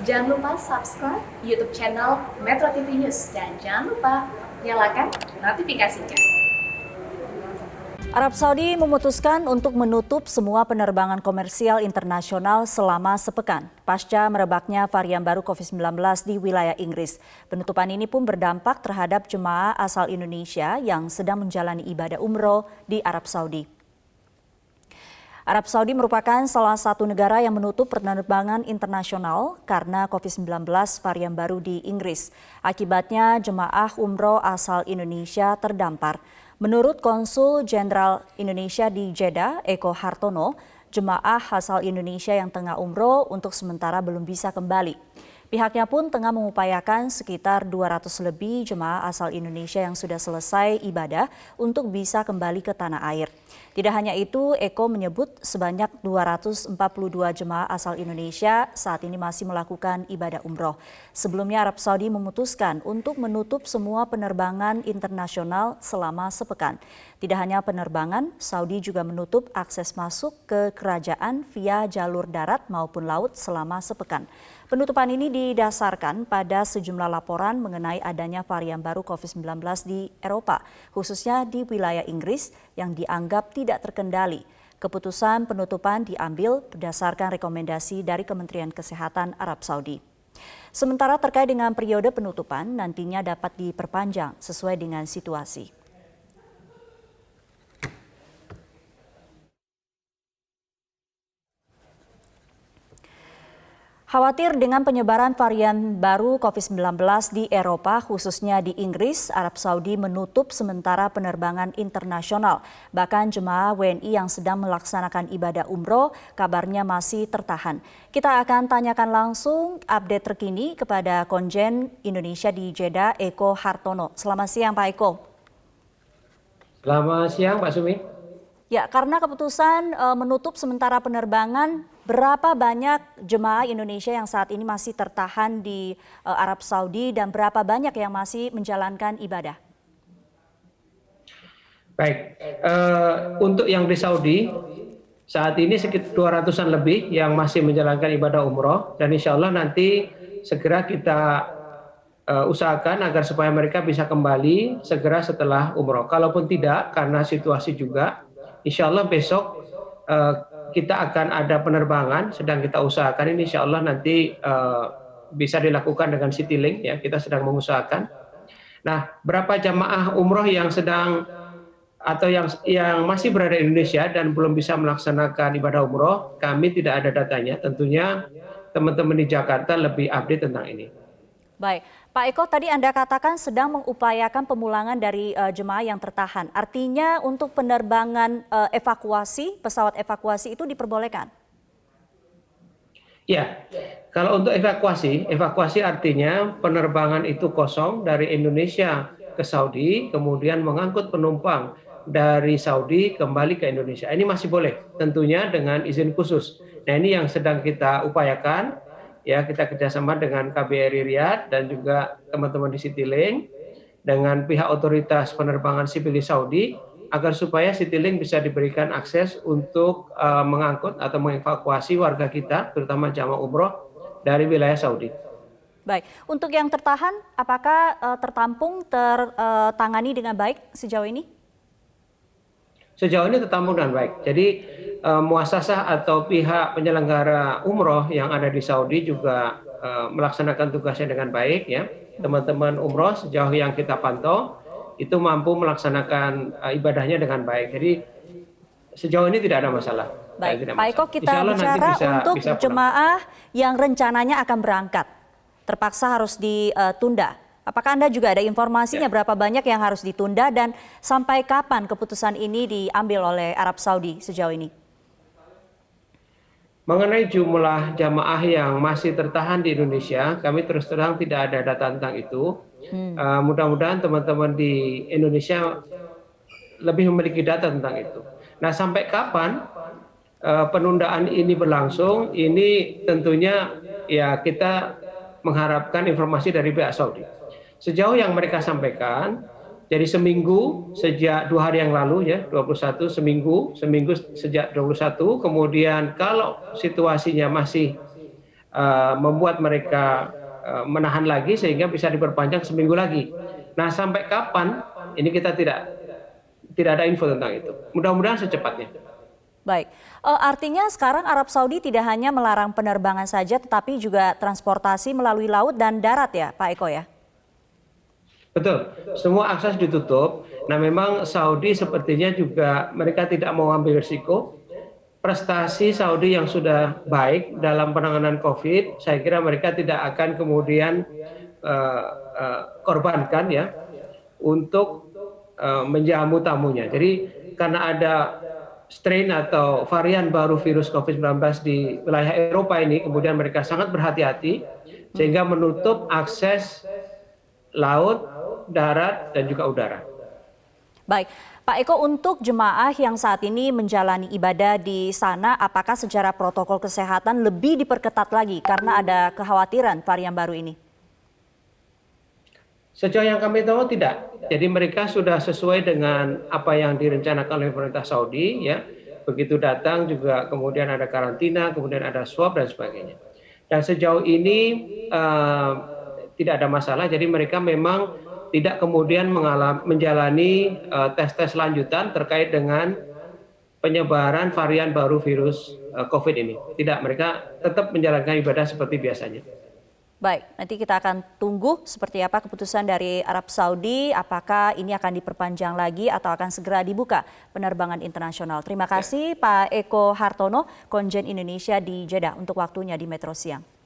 Jangan lupa subscribe YouTube channel Metro TV News dan jangan lupa nyalakan notifikasinya. Arab Saudi memutuskan untuk menutup semua penerbangan komersial internasional selama sepekan pasca merebaknya varian baru COVID-19 di wilayah Inggris. Penutupan ini pun berdampak terhadap jemaah asal Indonesia yang sedang menjalani ibadah umroh di Arab Saudi. Arab Saudi merupakan salah satu negara yang menutup penerbangan internasional karena COVID-19 varian baru di Inggris. Akibatnya jemaah umroh asal Indonesia terdampar. Menurut Konsul Jenderal Indonesia di Jeddah, Eko Hartono, jemaah asal Indonesia yang tengah umroh untuk sementara belum bisa kembali. Pihaknya pun tengah mengupayakan sekitar 200 lebih jemaah asal Indonesia yang sudah selesai ibadah untuk bisa kembali ke tanah air. Tidak hanya itu, Eko menyebut sebanyak 242 jemaah asal Indonesia saat ini masih melakukan ibadah umroh. Sebelumnya Arab Saudi memutuskan untuk menutup semua penerbangan internasional selama sepekan. Tidak hanya penerbangan, Saudi juga menutup akses masuk ke kerajaan via jalur darat maupun laut selama sepekan. Penutupan ini didasarkan pada sejumlah laporan mengenai adanya varian baru COVID-19 di Eropa, khususnya di wilayah Inggris yang dianggap tidak terkendali. Keputusan penutupan diambil berdasarkan rekomendasi dari Kementerian Kesehatan Arab Saudi. Sementara terkait dengan periode penutupan nantinya dapat diperpanjang sesuai dengan situasi. Khawatir dengan penyebaran varian baru COVID-19 di Eropa, khususnya di Inggris, Arab Saudi menutup sementara penerbangan internasional. Bahkan jemaah WNI yang sedang melaksanakan ibadah umroh kabarnya masih tertahan. Kita akan tanyakan langsung update terkini kepada Konjen Indonesia di Jeddah, Eko Hartono. Selamat siang Pak Eko. Selamat siang Pak Sumi. Ya, karena keputusan menutup sementara penerbangan, berapa banyak jemaah Indonesia yang saat ini masih tertahan di Arab Saudi dan berapa banyak yang masih menjalankan ibadah? Baik, untuk yang di Saudi saat ini sekitar 200-an lebih yang masih menjalankan ibadah umroh dan insya Allah nanti segera kita usahakan agar supaya mereka bisa kembali segera setelah umroh. Kalaupun tidak, karena situasi juga, insya Allah besok kita akan ada penerbangan, sedang kita usahakan ini insya Allah nanti bisa dilakukan dengan Citylink, ya kita sedang mengusahakan. Nah, berapa jamaah umroh yang sedang atau yang masih berada di Indonesia dan belum bisa melaksanakan ibadah umroh, kami tidak ada datanya. Tentunya teman-teman di Jakarta lebih update tentang ini. Baik, Pak Eko, tadi Anda katakan sedang mengupayakan pemulangan dari jemaah yang tertahan. Artinya untuk penerbangan evakuasi, pesawat evakuasi itu diperbolehkan? Ya, kalau untuk evakuasi artinya penerbangan itu kosong dari Indonesia ke Saudi, kemudian mengangkut penumpang dari Saudi kembali ke Indonesia. Ini masih boleh, tentunya dengan izin khusus. Nah, ini yang sedang kita upayakan. Ya, kita kerjasama dengan KBRI Riyadh dan juga teman-teman di Citylink dengan pihak otoritas penerbangan sipil di Saudi agar supaya Citylink bisa diberikan akses untuk mengangkut atau mengevakuasi warga kita, terutama jamaah umroh dari wilayah Saudi. Baik, untuk yang tertahan, apakah tertampung, tertangani dengan baik sejauh ini? Sejauh ini tertampung dengan baik. Jadi muasasah atau pihak penyelenggara umroh yang ada di Saudi juga melaksanakan tugasnya dengan baik, ya. Teman-teman umroh sejauh yang kita pantau itu mampu melaksanakan ibadahnya dengan baik. Jadi sejauh ini tidak ada masalah. Baik, Pak Eko, kita bicara untuk jemaah yang rencananya akan berangkat, terpaksa harus ditunda. Apakah Anda juga ada informasinya berapa banyak yang harus ditunda dan sampai kapan keputusan ini diambil oleh Arab Saudi sejauh ini? Mengenai jumlah jamaah yang masih tertahan di Indonesia, kami terus terang tidak ada data tentang itu. Mudah-mudahan teman-teman di Indonesia lebih memiliki data tentang itu. Nah, sampai kapan penundaan ini berlangsung? Ini tentunya ya kita mengharapkan informasi dari pihak Saudi. Sejauh yang mereka sampaikan, jadi seminggu sejak 2 hari yang lalu, ya 21, seminggu sejak 21, kemudian kalau situasinya masih membuat mereka menahan lagi sehingga bisa diperpanjang seminggu lagi. Nah, sampai kapan ini kita tidak ada info tentang itu. Mudah-mudahan secepatnya. Baik, artinya sekarang Arab Saudi tidak hanya melarang penerbangan saja, tetapi juga transportasi melalui laut dan darat ya, Pak Eko ya? Betul, semua akses ditutup. Nah, memang Saudi sepertinya juga mereka tidak mau ambil risiko. Prestasi Saudi yang sudah baik dalam penanganan COVID, saya kira mereka tidak akan kemudian korbankan ya untuk menjamu tamunya. Jadi karena ada strain atau varian baru virus COVID-19 di wilayah Eropa ini, kemudian mereka sangat berhati-hati sehingga menutup akses laut, darat, dan juga udara. Baik, Pak Eko, untuk jemaah yang saat ini menjalani ibadah di sana, apakah secara protokol kesehatan lebih diperketat lagi karena ada kekhawatiran varian baru ini? Sejauh yang kami tahu tidak. Jadi mereka sudah sesuai dengan apa yang direncanakan oleh pemerintah Saudi ya. Begitu datang juga kemudian ada karantina, kemudian ada swab dan sebagainya. Dan sejauh ini tidak ada masalah. Jadi mereka memang tidak kemudian menjalani tes-tes lanjutan terkait dengan penyebaran varian baru virus COVID ini. Tidak, mereka tetap menjalankan ibadah seperti biasanya. Baik, nanti kita akan tunggu seperti apa keputusan dari Arab Saudi, apakah ini akan diperpanjang lagi atau akan segera dibuka penerbangan internasional. Terima kasih Pak Eko Hartono, Konjen Indonesia di Jeddah untuk waktunya di Metro Siang.